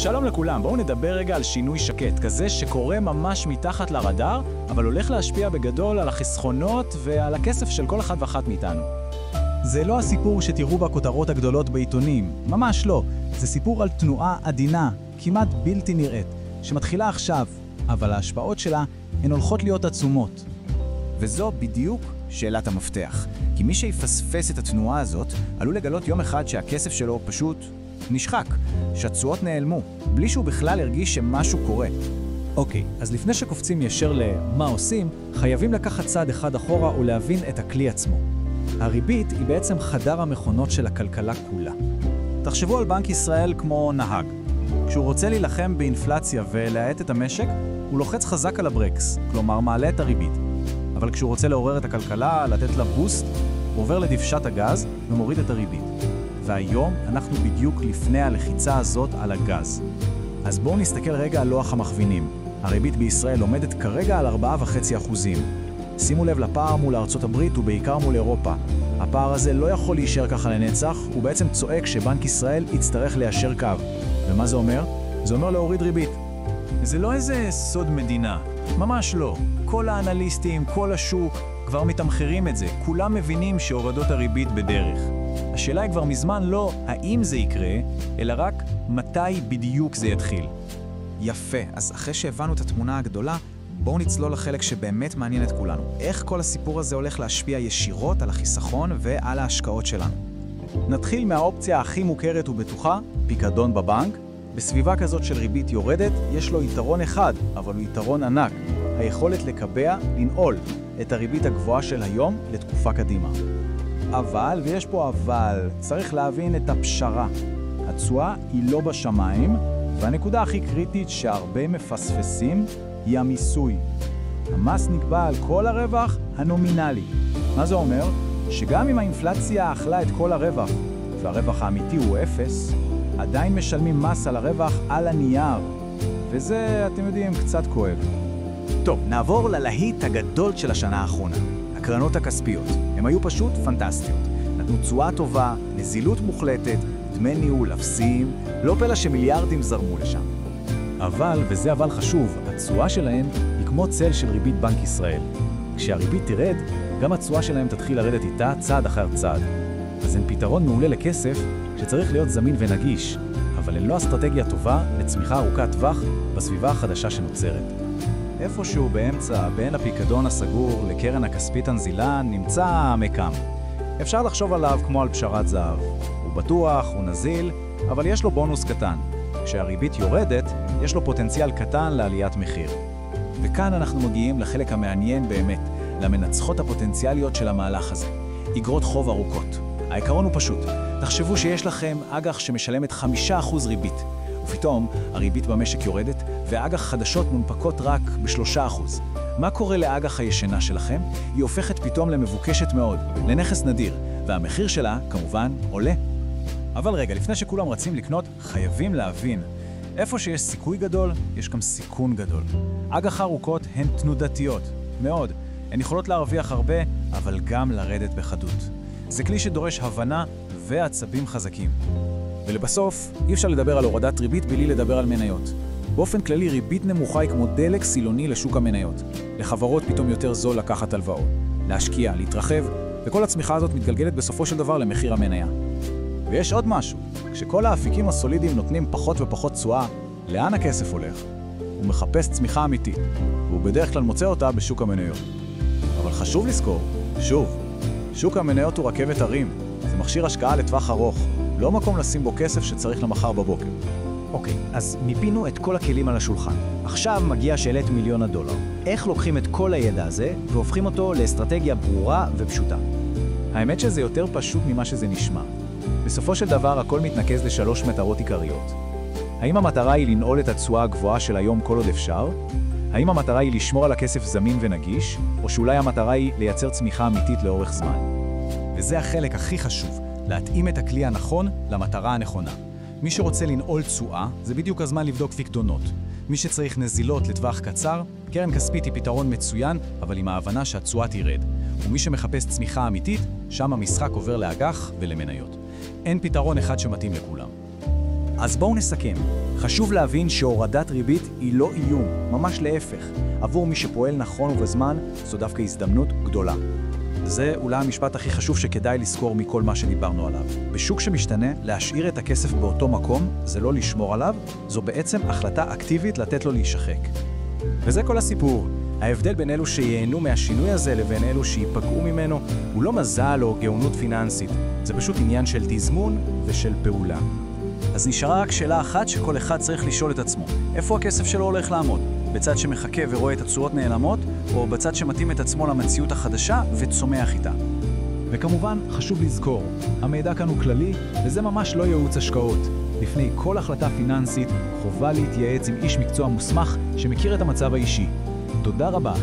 שלום לכולם, בואו נדבר רגע על שינוי שקט, כזה שקורה ממש מתחת לרדאר, אבל הולך להשפיע בגדול על החסכונות ועל הכסף של כל אחד ואחת מאיתנו. זה לא הסיפור שתראו בכותרות הגדולות בעיתונים, ממש לא. זה סיפור על תנועה עדינה, כמעט בלתי נראית, שמתחילה עכשיו, אבל ההשפעות שלה הן הולכות להיות עצומות. וזו בדיוק שאלת המפתח. כי מי שיפספס את התנועה הזאת, עלול לגלות יום אחד שהכסף שלו פשוט נשחק, שהתשואות נעלמו, בלי שהוא בכלל הרגיש שמשהו קורה. אוקיי, אז לפני שקופצים ישר למה עושים, חייבים לקחת צעד אחד אחורה ולהבין את הכלי עצמו. הריבית היא בעצם חדר המכונות של הכלכלה כולה. תחשבו על בנק ישראל כמו נהג. כשהוא רוצה להילחם באינפלציה ולהאט את המשק, הוא לוחץ חזק על הברקס, כלומר מעלה את הריבית. אבל כשהוא רוצה לעורר את הכלכלה, לתת לה בוסט, הוא עובר לדבשת הגז ומוריד את הריבית. והיום אנחנו בדיוק לפני הלחיצה הזאת על הגז. אז בואו נסתכל רגע על לוח המכווינים. הריבית בישראל עומדת כרגע על 4.5%. שימו לב לפער מול ארצות הברית ובעיקר מול אירופה. הפער הזה לא יכול להישאר ככה לנצח, הוא בעצם צועק שבנק ישראל יצטרך ליישר קו. ומה זה אומר? זה אומר להוריד ריבית. זה לא איזה סוד מדינה, ממש לא. כל האנליסטים, כל השוק כבר מתמחרים את זה, כולם מבינים שהורדות הריבית בדרך. השאלה היא כבר מזמן לא האם זה יקרה, אלא רק מתי בדיוק זה יתחיל. יפה, אז אחרי שהבנו את התמונה הגדולה, בואו נצלול לחלק שבאמת מעניין את כולנו. איך כל הסיפור הזה הולך להשפיע ישירות על החיסכון ועל ההשקעות שלנו? נתחיל מהאופציה הכי מוכרת ובטוחה, פיקדון בבנק. בסביבה כזאת של ריבית יורדת, יש לו יתרון אחד, אבל הוא יתרון ענק. היכולת לקבע, לנעול, את הריבית הגבוהה של היום לתקופה קדימה. אבל, ויש פה אבל, צריך להבין את הפשרה. התשואה היא לא בשמיים, והנקודה הכי קריטית שהרבה מפספסים היא המיסוי. המס נקבע על כל הרווח הנומינלי. מה זה אומר? שגם אם האינפלציה אכלה את כל הרווח, והרווח האמיתי הוא 0, עדיין משלמים מס על הרווח על הנייר. וזה, אתם יודעים, קצת כואב. טוב, נעבור ללהיט הגדול של השנה האחרונה. הקרנות הכספיות. הם היו פשוט פנטסטיות. נתנו תשואה טובה, נזילות מוחלטת, דמי ניהול אפסיים, לא פלא שמיליארדים זרמו לשם. אבל, וזה אבל חשוב, התשואה שלהם היא כמו צל של ריבית בנק ישראל. כשהריבית תרד, גם התשואה שלהם תתחיל לרדת איתה צעד אחר צעד. אז הן פתרון מעולה לכסף שצריך להיות זמין ונגיש, אבל הן לא אסטרטגיה טובה לצמיחה ארוכת טווח בסביבה החדשה שנוצרת. איפשהו באמצע, בין הפיקדון הסגור לקרן הכספית הנזילה, נמצא המקם. אפשר לחשוב עליו כמו על פשרת זהב. הוא בטוח, הוא נזיל, אבל יש לו בונוס קטן. כשהריבית יורדת, יש לו פוטנציאל קטן לעליית מחיר. וכאן אנחנו מגיעים לחלק המעניין באמת, למנצחות הפוטנציאליות של המהלך הזה. אגרות חוב ארוכות. העיקרון הוא פשוט. תחשבו שיש לכם אג"ח שמשלמת 5% ריבית. ופתאום הריבית במשק יורדת, והאג"ח חדשות מונפקות רק ב3%. מה קורה לאג"ח הישנה שלכם? היא הופכת פתאום למבוקשת מאוד, לנכס נדיר, והמחיר שלה, כמובן, עולה. אבל רגע, לפני שכולם רצים לקנות, חייבים להבין. איפה שיש סיכוי גדול, יש גם סיכון גדול. אג"ח ארוכות הן תנודתיות, מאוד. הן יכולות להרוויח הרבה, אבל גם לרדת בחדות. זה כלי שדורש הבנה ועצבים חזקים. ולבסוף, אי אפשר לדבר על הורדת ריבית בלי לדבר על מניות. באופן כללי, ריבית נמוכה היא כמו דלק סילוני לשוק המניות. לחברות פתאום יותר זול לקחת הלוואות, להשקיע, להתרחב, וכל הצמיחה הזאת מתגלגלת בסופו של דבר למחיר המניה. ויש עוד משהו, כשכל האפיקים הסולידיים נותנים פחות ופחות תשואה, לאן הכסף הולך? הוא מחפש צמיחה אמיתית, והוא בדרך כלל מוצא אותה בשוק המניות. אבל חשוב לזכור, שוב, שוק המניות הוא רכבת הרים, זה מכשיר השקעה לטווח ארוך, לא מקום לשים בו כסף שצריך למחר בבוקר. אוקיי, אז מיפינו את כל הכלים על השולחן. עכשיו מגיע שאלת $1,000,000. איך לוקחים את כל הידע הזה והופכים אותו לאסטרטגיה ברורה ופשוטה? האמת שזה יותר פשוט ממה שזה נשמע. בסופו של דבר הכל מתנקז לשלוש מטרות עיקריות. האם המטרה היא לנעול את התשואה הגבוהה של היום כל עוד אפשר? האם המטרה היא לשמור על הכסף זמין ונגיש? או שאולי המטרה היא לייצר צמיחה אמיתית לאורך זמן? וזה החלק הכי חשוב, להתאים את הכלי הנכון למטרה הנכונה. מי שרוצה לנעול תשואה, זה בדיוק הזמן לבדוק פיקדונות. מי שצריך נזילות לטווח קצר, קרן כספית היא פתרון מצוין, אבל עם ההבנה שהתשואה תירד. ומי שמחפש צמיחה אמיתית, שם המשחק עובר לאג"ח ולמניות. אין פתרון אחד שמתאים לכולם. אז בואו נסכם. חשוב להבין שהורדת ריבית היא לא איום, ממש להפך. עבור מי שפועל נכון ובזמן, זו דווקא הזדמנות גדולה. זה אולי המשפט הכי חשוב שכדאי לזכור מכל מה שדיברנו עליו. בשוק שמשתנה, להשאיר את הכסף באותו מקום, זה לא לשמור עליו, זו בעצם החלטה אקטיבית לתת לו להישחק. וזה כל הסיפור. ההבדל בין אלו שיהנו מהשינוי הזה לבין אלו שיפגעו ממנו הוא לא מזל או גאונות פיננסית. זה פשוט עניין של תזמון ושל פעולה. אז נשארה רק שאלה אחת שכל אחד צריך לשאול את עצמו. איפה הכסף שלו הולך לעמוד? בצד שמחכה ורואה את התשואות נעלמות, או בצד שמתאים את עצמו למציאות החדשה וצומח איתה? וכמובן, חשוב לזכור, המידע כאן הוא כללי, וזה ממש לא ייעוץ השקעות. לפני כל החלטה פיננסית, חובה להתייעץ עם איש מקצוע מוסמך שמכיר את המצב האישי. תודה רבה.